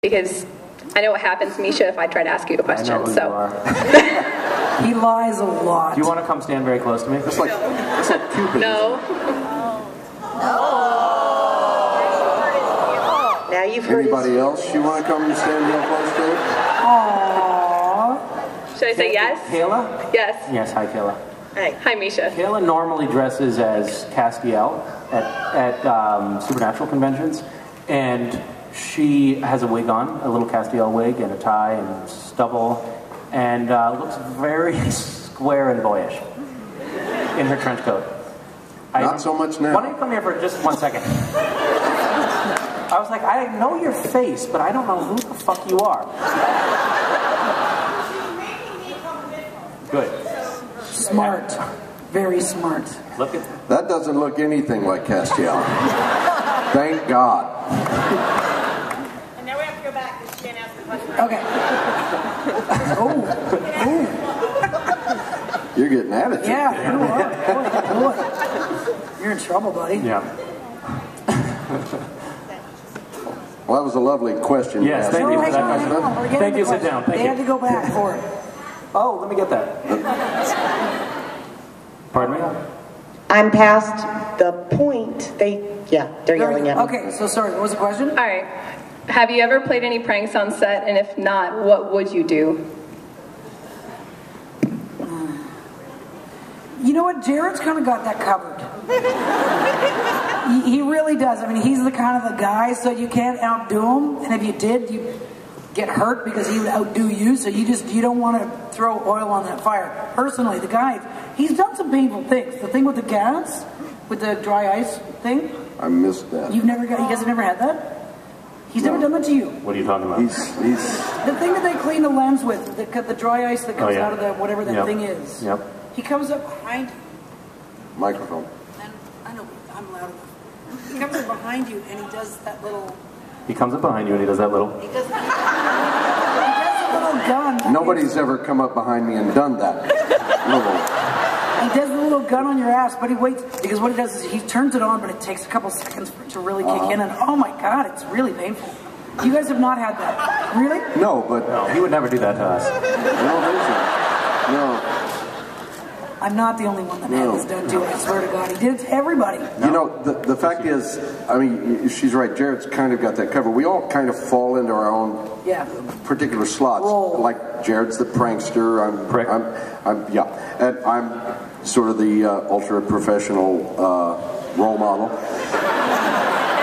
because I know what happens, Misha, if I try to ask you a question. I know who so. you are. He lies a lot. Do you want to come stand very close to me? It's like Cupid. No. Now you've heard Anybody else you want to come and stand real close to? Aww. Should I say yes? Kayla? Yes. Yes, hi Kayla. Hey. Hi, Misha. Kayla normally dresses as Castiel at Supernatural conventions, and she has a wig on, a little Castiel wig, and a tie and stubble, and looks very square and boyish in her trench coat. Not so much now. Why don't you come here for just 1 second? I was like, I know your face, but I don't know who the fuck you are. Good. Smart. Very smart. Look at That doesn't look anything like Castiel. Thank God. And now we have to go back because she can't ask the question. Okay. Oh. You're getting attitude. Yeah, you are. Boy. You're in trouble, buddy. yeah. Well, that was a lovely question. you Yes, asked. thank you for that Hang question. on, we're getting Thank the you. Sit question. down. Thank They you. had to go back for it. Oh, let me get that. Pardon me? I'm past the point. They're yelling at me. Okay, so sorry, what was the question? All right. Have you ever played any pranks on set? And if not, what would you do? You know what? Jared's kind of got that covered. He really does. I mean, he's the kind of the guy, so you can't outdo him. And if you did, you get hurt because he would outdo you. So you don't want to throw oil on that fire. Personally, the guy, he's done some painful things. The thing with the gas, with the dry ice thing. I missed that. You guys have never had that? He's never done that to you. What are you talking about? He's The thing that they clean the lens with, the dry ice that comes out of the whatever that thing is. Yep. He comes up behind you. microphone. And I know I'm loud enough. He comes up behind you and he does that little. He comes up behind you and he does that little. He does a little gun. Nobody's ever come up behind me and done that. He does the little gun on your ass, but he waits because what he does is he turns it on, but it takes a couple seconds for it to really kick in. And oh my god, it's really painful. You guys have not had that, really? No, but No, he would never do that to us. no. I'm not the only one that had this done to. I swear to God, he did it to everybody. You know, the fact is, I mean, she's right. Jared's kind of got that covered. We all kind of fall into our own particular slots. Roll. Like Jared's the prankster. Prick. And I'm sort of the ultra professional role model.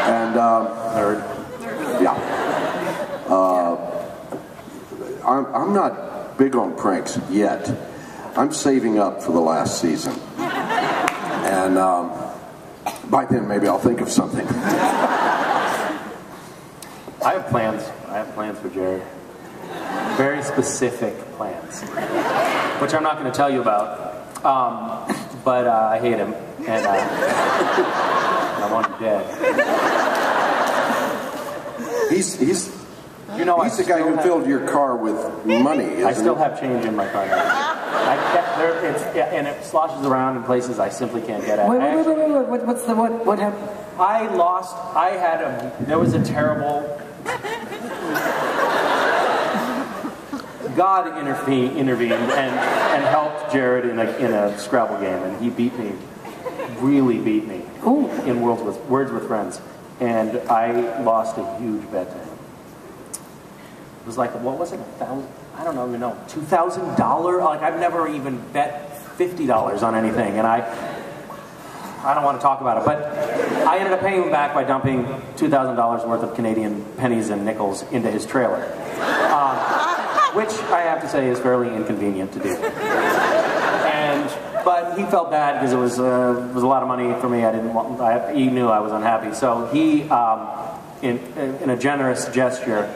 And Nerd. yeah, I'm not big on pranks yet. I'm saving up for the last season. And by then, maybe I'll think of something. I have plans. I have plans for Jared. Very specific plans, which I'm not going to tell you about. But I hate him, and I want him dead. He's You know, the guy who filled your car with money, isn't I still he? have change in my car now. And it sloshes around in places I simply can't get at. Wait. What happened? There was a terrible... God intervened and helped Jared in a Scrabble game, and he really beat me in Words with Friends, and I lost a huge bet to him. It was like, what was it, $1,000? I don't even know, $2,000? Like, I've never even bet $50 on anything, and I don't want to talk about it, but I ended up paying him back by dumping $2,000 worth of Canadian pennies and nickels into his trailer, which I have to say is fairly inconvenient to do. But he felt bad because it was a lot of money for me. He knew I was unhappy, so he, in a generous gesture,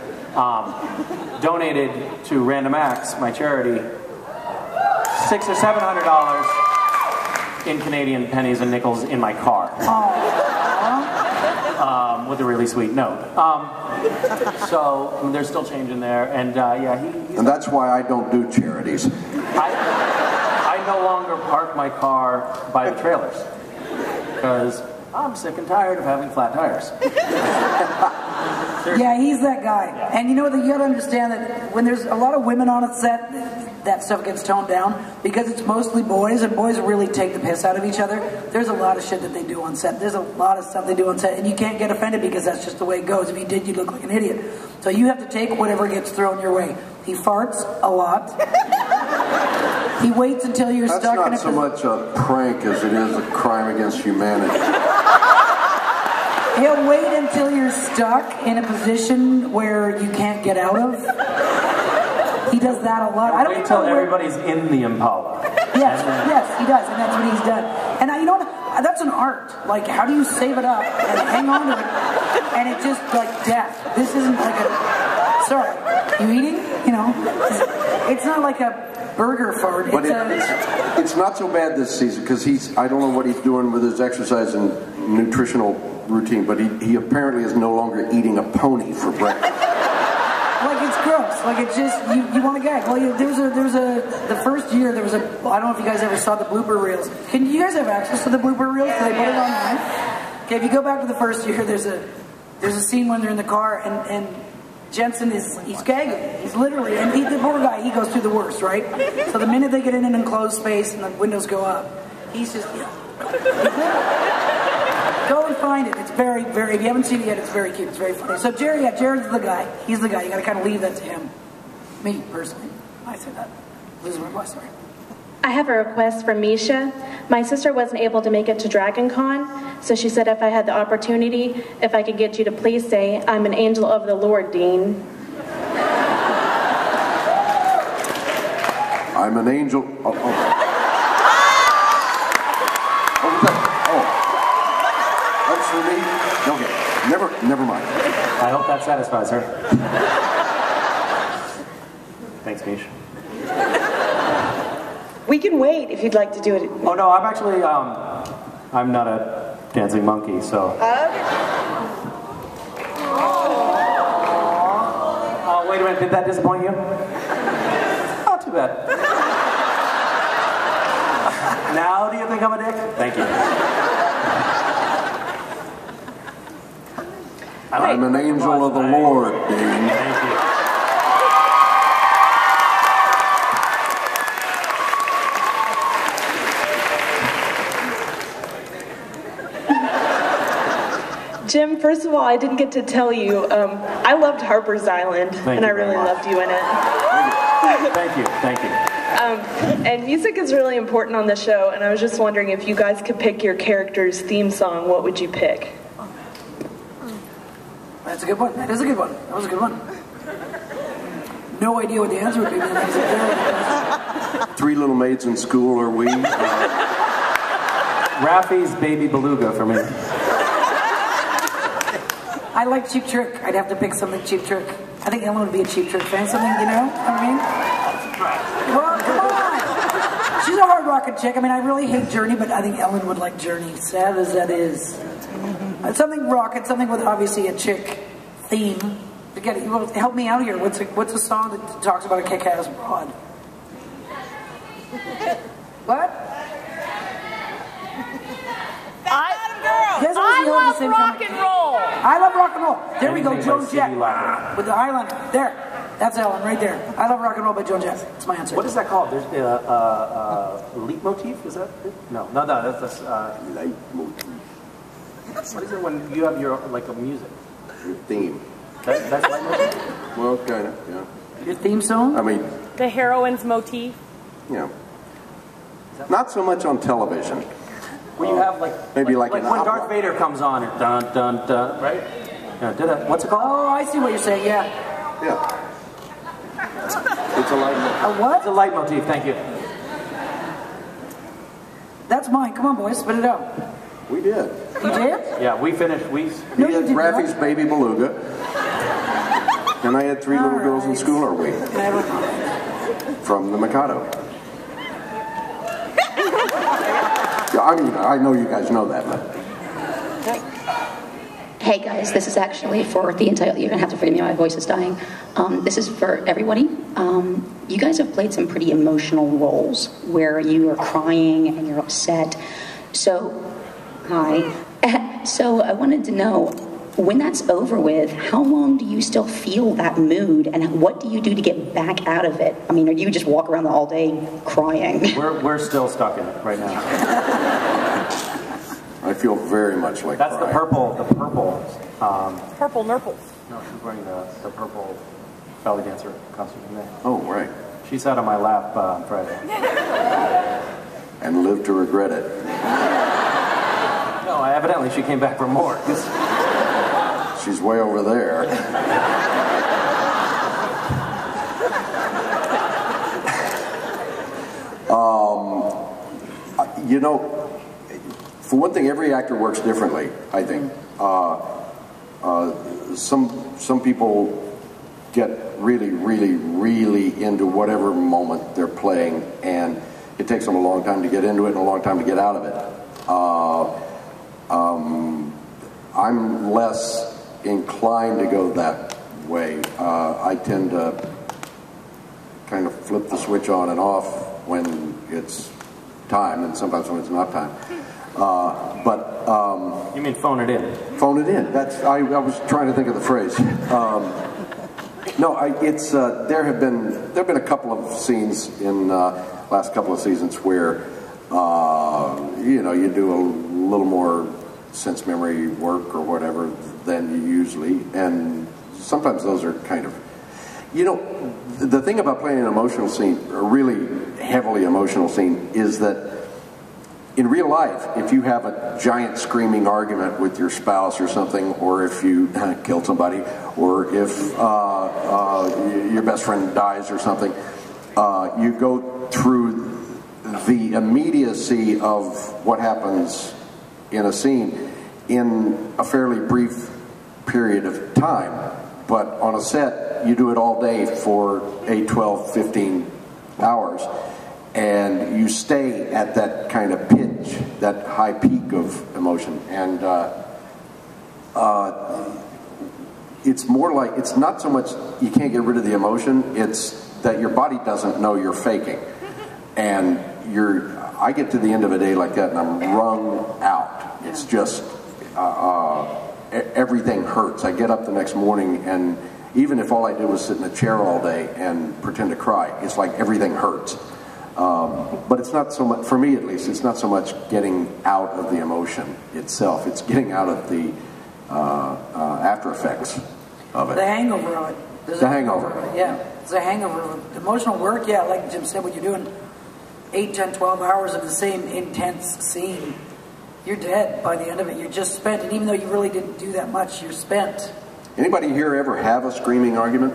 donated to Random Acts, my charity, $600 or $700 in Canadian pennies and nickels in my car. With a really sweet note. So there's still change in there, and he's And that's why I don't do charities. I no longer park my car by the trailers because I'm sick and tired of having flat tires. Yeah, he's that guy. And you know, you gotta understand that when there's a lot of women on a set, that stuff gets toned down because it's mostly boys, and boys really take the piss out of each other. There's a lot of shit that they do on set. There's a lot of stuff they do on set, and you can't get offended because that's just the way it goes. If you did, you'd look like an idiot. So you have to take whatever gets thrown your way. He farts a lot. He waits until you're That's stuck in a not so much a prank as it is a crime against humanity. He'll wait until you're stuck in a position where you can't get out of. He does that a lot. I don't wait until everybody's in the Impala. Yes, yes, he does, and that's what he's done. And you know what? That's an art. Like, how do you save it up and hang on to it? And it just, like, death. This isn't like a... Sorry, you eating? You know, it's not like a burger fart. But it's not so bad this season because I don't know what he's doing with his exercise and nutritional routine, but he apparently is no longer eating a pony for breakfast. Like, it's gross. Like, it's just, you want to gag. Well, the first year, I don't know if you guys ever saw the blooper reels. Can you guys have access to the blooper reels? Can they put it online? Okay, if you go back to the first year, there's a scene when they're in the car, and Jensen he's gagging. He's literally, and the poor guy, he goes through the worst, right? So the minute they get in an enclosed space and the windows go up, he's just, go and find it. It's very, very, if you haven't seen it yet, it's very cute. It's very funny. So Jared's the guy. He's the guy. You gotta kind of leave that to him. Me, personally. I say that. Losing my voice, sorry. I have a request from Misha. My sister wasn't able to make it to Dragon Con, so she said if I had the opportunity, if I could get you to please say, "I'm an angel of the Lord, Dean." I'm an angel. Oh. That's for me? Okay. Never mind. I hope that satisfies her. Thanks, Mish. We can wait if you'd like to do it. Oh no, I'm actually, I'm not a dancing monkey, so. Oh, wait a minute, did that disappoint you? Not too bad. Now do you think I'm a dick? Thank you. I'm an angel of the Lord, Dean. Thank you. Jim, first of all, I didn't get to tell you, I loved Harper's Island, and I really loved you in it. Thank you. And music is really important on the show, and I was just wondering if you guys could pick your character's theme song, what would you pick? That's a good one. That is a good one. That was a good one. No idea what the answer would be. Three Little Maids in School Are We? Raffi's Baby Beluga for me. I like Cheap Trick. I'd have to pick something Cheap Trick. I think Ellen would be a Cheap Trick fan. Something, you know what I mean? Well, come on. She's a hard rocking chick. I mean, I really hate Journey, but I think Ellen would like Journey. Sad as that is. Something rocket, something with obviously a chick theme. Help me out here. What's a song that talks about a kick-ass broad? What? I love rock and roll. I love rock and roll. There we go, Anything Joan by Jett CD Lamb. with the eyeliner. There, that's Ellen right there. I love rock and roll by Joan Jett. That's my answer. What is that called? There's leitmotif? Is that it? No, that's Leitmotif. what is it when you have your like a music? Your theme. That's leitmotif. Well, kind of, yeah. Your theme song? I mean, The heroine's motif. yeah. Not so much on television. Where you have like Maybe like when an opera. Darth Vader comes on and dun dun dun, right? Yeah, what's it called? Oh, I see what you're saying. Yeah. Yeah. It's a leitmotif. A what? It's a leitmotif. Thank you. That's mine. Come on, boys, spit it out. We did. You did? Yeah, we finished. No, He you had did Raffi's not. Baby Beluga. And I had Three Little Girls in School Are We? Never mind. From the Mikado. Yeah, I mean, I know you guys know that, but... Hey guys, this is actually for the entire, you're gonna have to forgive me, my voice is dying. This is for everybody. You guys have played some pretty emotional roles where you are crying and you're upset. So, hi. So I wanted to know, when that's over with, how long do you still feel that mood, and what do you do to get back out of it? I mean, are you just walk around all day crying? We're still stuck in it right now. I feel very much like That's crying. the purple. Purple nurples. No, she's wearing the purple belly dancer costume in there. Oh, right. She sat on my lap on Friday. And live to regret it. No, evidently she came back for more. She's way over there. You know, for one thing, every actor works differently, I think. Some people get really, really, really into whatever moment they're playing, and it takes them a long time to get into it and a long time to get out of it. I'm less inclined to go that way. I tend to kind of flip the switch on and off when it's time, and sometimes when it's not time. You mean phone it in? Phone it in. I was trying to think of the phrase. There have been a couple of scenes in last couple of seasons where you do a little more sense memory work or whatever than you usually, and sometimes those are kind of, the thing about playing an emotional scene, a really heavily emotional scene, is that in real life, if you have a giant screaming argument with your spouse or something, or if you killed somebody, or if your best friend dies or something, you go through the immediacy of what happens in a scene in a fairly brief period of time. But on a set, you do it all day for 8, 12, 15 hours. And you stay at that kind of pitch, that high peak of emotion. And it's more like, it's not so much you can't get rid of the emotion, it's that your body doesn't know you're faking. And I get to the end of a day like that and I'm wrung out. It's just, everything hurts. I get up the next morning, and even if all I did was sit in a chair all day and pretend to cry, it's like everything hurts. But it's not so much, for me at least, it's not so much getting out of the emotion itself. It's getting out of the after effects of it. The hangover of it. The hangover. Yeah, it's a hangover of it. Emotional work, yeah, like Jim said, when you're doing 8, 10, 12 hours of the same intense scene, you're dead by the end of it. You're just spent, and even though you really didn't do that much, you're spent. Anybody here ever have a screaming argument?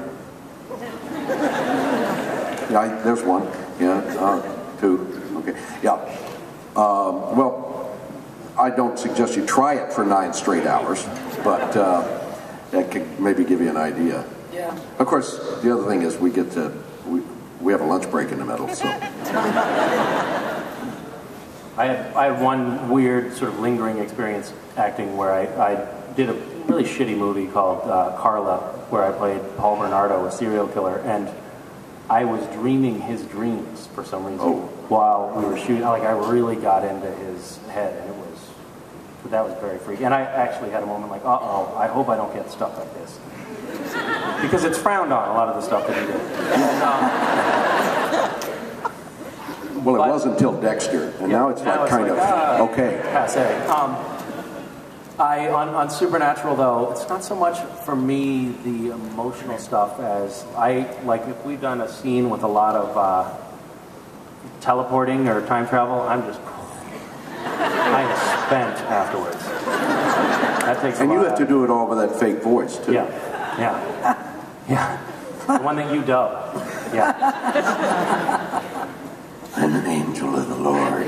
Yeah, there's one. Yeah, 2. Okay. Yeah. Well, I don't suggest you try it for 9 straight hours, but that could maybe give you an idea. Yeah. Of course, the other thing is we have a lunch break in the middle, so. I had one weird sort of lingering experience acting where I did a really shitty movie called Carla, where I played Paul Bernardo, a serial killer, and I was dreaming his dreams for some reason while we were shooting. Like, I really got into his head, and that was very freaky. And I actually had a moment like, uh-oh, I hope I don't get stuff like this. Because it's frowned on, a lot of the stuff that he did. And, well, it was until Dexter, and now it's like kind of, okay. Passe. On Supernatural, though, it's not so much for me the emotional stuff as if we've done a scene with a lot of teleporting or time travel, I am spent afterwards. That takes a lot. And you have to do it all with that fake voice, too. Yeah. The one that you dub. Yeah. I'm an angel of the Lord.